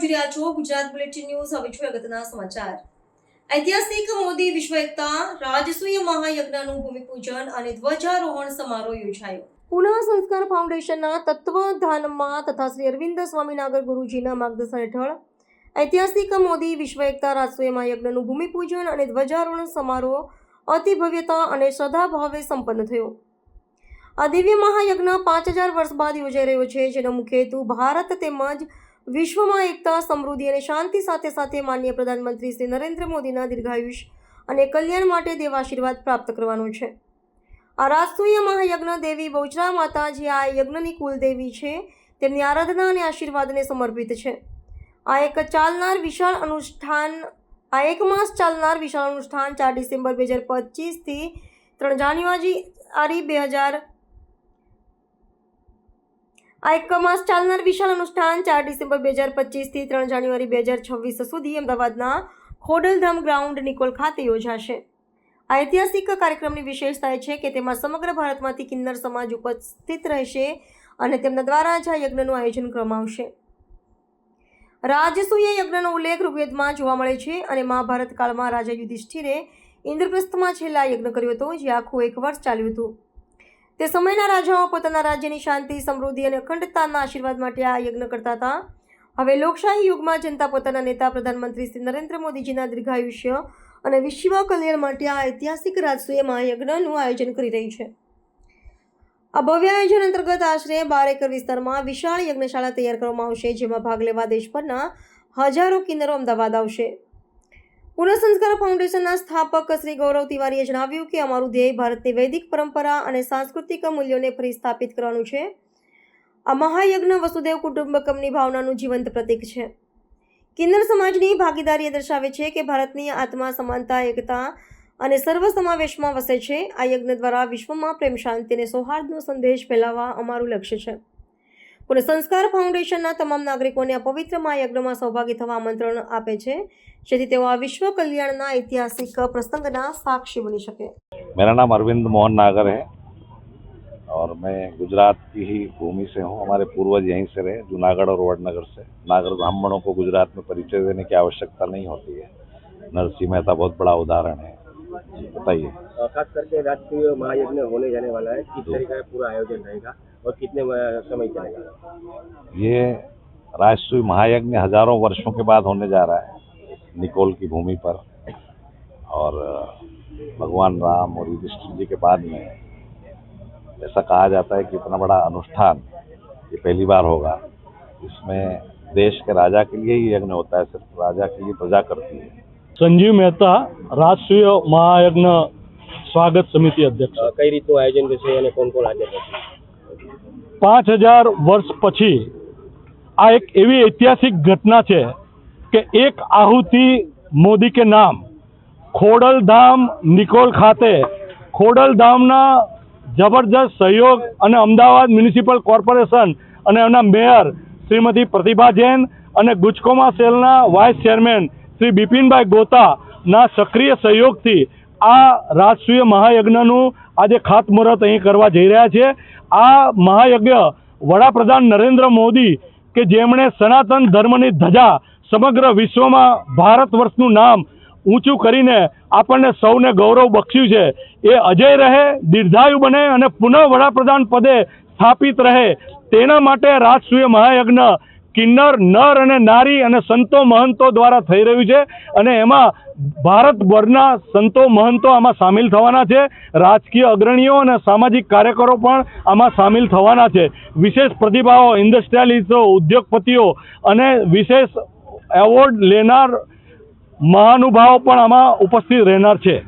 જોઈ રહ્યા છો ગુજરાત બુલેટિન ન્યૂઝ. હવે જોઈએ અગત્યના સમાચાર. ઐતિહાસિક મોદી વિશ્વ એકતા રાજસૂય મહાયજ્ઞનું ભૂમિપૂજન અને ધ્વજારોહણ સમારોહ યોજાયો. પુના સંસ્કાર ફાઉન્ડેશનના તત્વધાનમાં તથા શ્રી અરવિંદ સ્વામીનાગર ગુરુજીના માર્ગદર્શન હેઠળ ઐતિહાસિક મોદી વિશ્વ એકતા રાજસૂય મહાયજ્ઞનું ભૂમિપૂજન અને ધ્વજારોહણ સમારોહ અતિ ભવ્યતા અને શ્રદ્ધાભાવે સંપન્ન થયો. આ દિવ્ય મહાયજ્ઞ 5000 વર્ષ બાદ યોજાઈ રહ્યો છે, જેનો મુખ્ય હેતુ ભારત તેમજ વિશ્વમાં એકતા, સમૃદ્ધિ અને શાંતિ સાથે સાથે માનનીય પ્રધાનમંત્રી શ્રી નરેન્દ્ર મોદીના દીર્ઘાયુષ અને કલ્યાણ માટે દેવાશીર્વાદ પ્રાપ્ત કરવાનો છે. આ રાજસૂય મહાયજ્ઞ દેવી બહુચરા માતા, જે આ યજ્ઞની કુલદેવી છે, તેમની આરાધના અને આશીર્વાદને સમર્પિત છે. આ એક માસ ચાલનાર વિશાળ અનુષ્ઠાન 4 ડિસેમ્બર 2025 થી 3 જાન્યુઆરી 4 ડિસેમ્બર 2025 થી 3 જાન્યુઆરી 2026 સુધી અમદાવાદના ખોડલધામ ગ્રાઉન્ડ નિકોલ ખાતે યોજાશે. આ ઐતિહાસિક કાર્યક્રમની વિશેષતા એ છે કે તેમાં સમગ્ર ભારતમાંથી કિન્નર સમાજ ઉપસ્થિત રહેશે અને તેમના દ્વારા જ આ યજ્ઞનું આયોજન કરવામાં આવશે. રાજસૂય યજ્ઞનો ઉલ્લેખ ઋગ્વેદમાં જોવા મળે છે અને મહાભારત કાળમાં રાજા યુધિષ્ઠિરે ઇન્દ્રપ્રસ્થમાં છેલ્લા યજ્ઞ કર્યો હતો, જે આખું 1 વર્ષ ચાલ્યું હતું. તે સમયના રાજાઓ પોતાના રાજ્યની શાંતિ, સમૃદ્ધિ અને અખંડતાના આશીર્વાદ માટે આ યજ્ઞ કરતા હતા. હવે લોકશાહી યુગમાં જનતા પોતાના નેતા પ્રધાનમંત્રી શ્રી નરેન્દ્ર મોદીજીના દીર્ઘાયુષ્ય અને વિશ્વ કલ્યાણ માટે આ ઐતિહાસિક રાજસૂય મહાયજ્ઞનું આયોજન કરી રહી છે. આ ભવ્ય આયોજન અંતર્ગત આશરે 12 એકર વિસ્તારમાં વિશાળ યજ્ઞશાળા તૈયાર કરવામાં આવશે, જેમાં ભાગ લેવા દેશભરના હજારો કિન્નરો અમદાવાદ આવશે. પુના સંસ્કાર ફાઉન્ડેશનના સ્થાપક શ્રી ગૌરવ તિવારીએ જણાવ્યું કે અમારું ધ્યેય ભારતની વૈદિક પરંપરા અને સાંસ્કૃતિક મૂલ્યોને ફરી સ્થાપિત કરવાનું છે. આ મહાયજ્ઞ વસુદેવ કુટુંબકમની ભાવનાનું જીવંત પ્રતીક છે. કિન્નર સમાજની ભાગીદારી દર્શાવે છે કે ભારતની આત્મા સમાનતા, એકતા અને સર્વસમાવેશમાં વસે છે. આ યજ્ઞ દ્વારા વિશ્વમાં પ્રેમ, શાંતિ અને સૌહાર્દનો સંદેશ ફેલાવવા અમારું લક્ષ્ય છે. પુના સંસ્કાર ફાઉન્ડેશનના તમામ નાગરિકોને આ પવિત્ર મહાયજ્ઞમાં સહભાગી થવા આમંત્રણ આપે છે, જેથી તેઓ આ વિશ્વ કલ્યાણના ઐતિહાસિક પ્રસંગના સાક્ષી બની શકે. मेरा नाम अरविंद मोहन नागर है और मैं गुजरात की ही भूमि से हूँ. हमारे पूर्वज यहीं से रहे, जूनागढ़ और वडनगर से. नागर ब्राह्मणों को गुजरात में परिचय देने की आवश्यकता नहीं होती है. नरसिंह मेहता बहुत बड़ा उदाहरण है. बताइए. खास करके राष्ट्रीय महायज्ञ होने जाने वाला है, किस तरीके का पूरा आयोजन रहेगा और कितने समय चलेगा? ये राष्ट्रीय महायज्ञ हजारों वर्षों के बाद होने जा रहा है निकोल की भूमि पर. और भगवान राम और युधिष्ठिर जी के बाद में ऐसा कहा जाता है कि इतना बड़ा अनुष्ठान ये पहली बार होगा. इसमें देश के राजा के लिए ही यज्ञ होता है, सिर्फ राजा के लिए प्रजा करती है. संजीव मेहता, राष्ट्रीय महायज्ञ स्वागत समिति अध्यक्ष. कई રીતનું આયોજન થશે અને કોણ કોણ હાજર રહેશે? 5000 વર્ષ પછી આ એક એવી ઐતિહાસિક ઘટના છે કે એક આહુતિ મોદી કે નામ ખોડલધામ નિકોલ ખાતે ખોડલધામના જબરજસ્ત સહયોગ અને અમદાવાદ મ્યુનિસિપલ કોર્પોરેશન અને એના મેયર શ્રીમતી પ્રતિભા જૈન અને ગુજકોમા સેલના વાઇસ ચેરમેન શ્રી બિપિનભાઈ ગોતાના સક્રિય સહયોગથી આ રાષ્ટ્રીય મહાયજ્ઞનું આજે ખાતમુહૂર્ત અહીં કરવા જઈ રહ્યા છે. આ મહાયજ્ઞ વડાપ્રધાન નરેન્દ્ર મોદી કે જેમણે સનાતન ધર્મની ધજા સમગ્ર વિશ્વમાં ભારત વર્ષનું નામ ઊંચું કરીને આપણને સૌને ગૌરવ બખ્શ્યું છે, એ અજય રહે, દીર્ઘાયુ બને અને પુનઃ વડાપ્રધાન પદે સ્થાપિત રહે, તેના માટે રાષ્ટ્રીય મહાયજ્ઞ કિન્નર, નર અને નારી અને સંતો મહંતો દ્વારા થઈ રહ્યું છે અને એમાં ભારતભરના સંતો મહંતો આમાં સામેલ થવાના છે. રાજકીય અગ્રણીઓ અને સામાજિક કાર્યકરો પણ આમાં સામેલ થવાના છે. વિશેષ પ્રતિભાઓ, ઇન્ડસ્ટ્રીયાલિસ્ટો, ઉદ્યોગપતિઓ અને વિશેષ એવોર્ડ લેનાર મહાનુભાવો પણ આમાં ઉપસ્થિત રહેનાર છે.